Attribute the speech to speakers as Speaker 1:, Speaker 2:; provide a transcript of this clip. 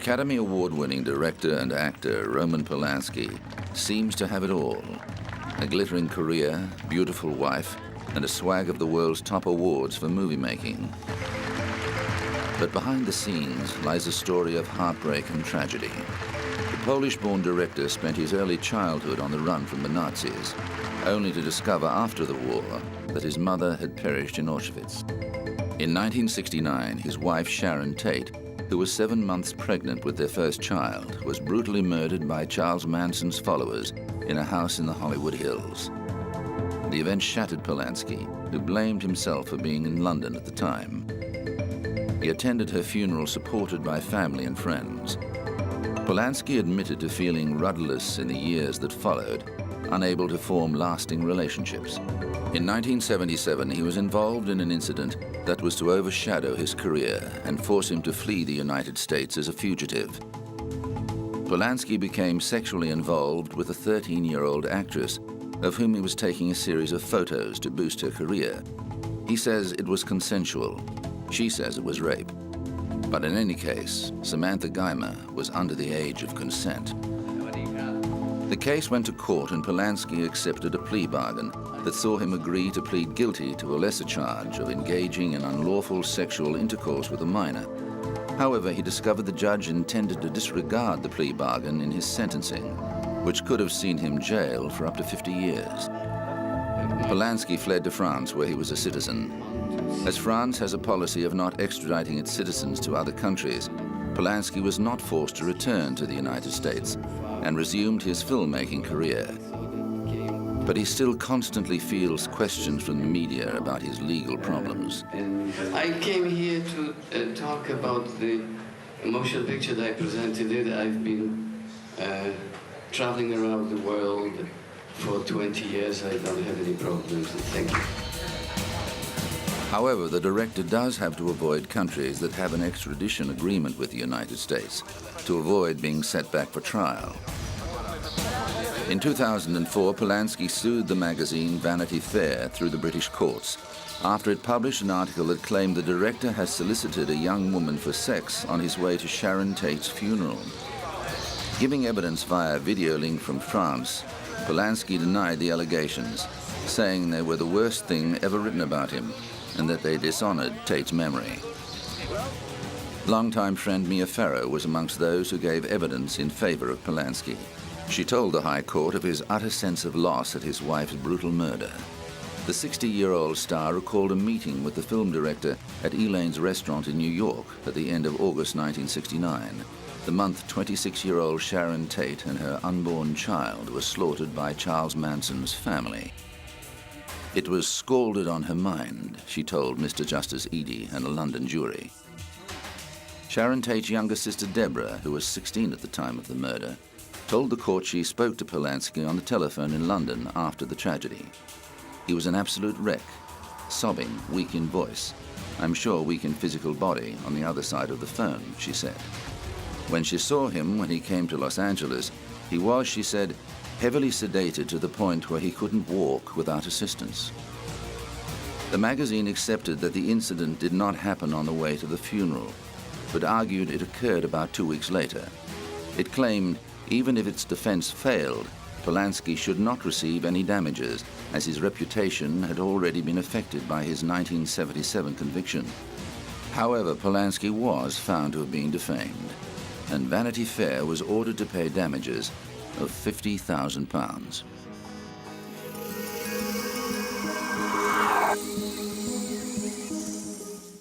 Speaker 1: Academy Award-winning director and actor Roman Polanski seems to have it all. A glittering career, beautiful wife, and a swag of the world's top awards for movie making. But behind the scenes lies a story of heartbreak and tragedy. The Polish-born director spent his early childhood on the run from the Nazis, only to discover after the war that his mother had perished in Auschwitz. In 1969, his wife Sharon Tate, who was 7 months pregnant with their first child, was brutally murdered by Charles Manson's followers in a house in the Hollywood Hills. The event shattered Polanski, who blamed himself for being in London at the time. He attended her funeral supported by family and friends. Polanski admitted to feeling rudderless in the years that followed, unable to form lasting relationships. In 1977, he was involved in an incident that was to overshadow his career and force him to flee the United States as a fugitive. Polanski became sexually involved with a 13-year-old actress of whom he was taking a series of photos to boost her career. He says it was consensual. She says it was rape. But in any case, Samantha Geimer was under the age of consent. The case went to court and Polanski accepted a plea bargain that saw him agree to plead guilty to a lesser charge of engaging in unlawful sexual intercourse with a minor. However, he discovered the judge intended to disregard the plea bargain in his sentencing, which could have seen him jailed for up to 50 years. Polanski fled to France, where he was a citizen. As France has a policy of not extraditing its citizens to other countries, Polanski was not forced to return to the United States and resumed his filmmaking career. But he still constantly fields questions from the media about his legal problems.
Speaker 2: I came here to talk about the motion picture that I presented. I've been traveling around the world for 20 years. I don't have any problems. Thank you.
Speaker 1: However, the director does have to avoid countries that have an extradition agreement with the United States to avoid being set back for trial. In 2004, Polanski sued the magazine Vanity Fair through the British courts after it published an article that claimed the director has solicited a young woman for sex on his way to Sharon Tate's funeral. Giving evidence via video link from France, Polanski denied the allegations, saying they were the worst thing ever written about him and that they dishonored Tate's memory. Longtime friend Mia Farrow was amongst those who gave evidence in favor of Polanski. She told the High Court of his utter sense of loss at his wife's brutal murder. The 60-year-old star recalled a meeting with the film director at Elaine's restaurant in New York at the end of August 1969, the month 26-year-old Sharon Tate and her unborn child were slaughtered by Charles Manson's family. It was scalded on her mind, she told Mr. Justice Eady and a London jury. Sharon Tate's younger sister Deborah, who was 16 at the time of the murder, told the court she spoke to Polanski on the telephone in London after the tragedy. He was an absolute wreck, sobbing, weak in voice. I'm sure weak in physical body on the other side of the phone, she said. When she saw him when he came to Los Angeles, he was, she said, heavily sedated to the point where he couldn't walk without assistance. The magazine accepted that the incident did not happen on the way to the funeral, but argued it occurred about 2 weeks later. It claimed even if its defense failed, Polanski should not receive any damages, as his reputation had already been affected by his 1977 conviction. However, Polanski was found to have been defamed, and Vanity Fair was ordered to pay damages of £50,000.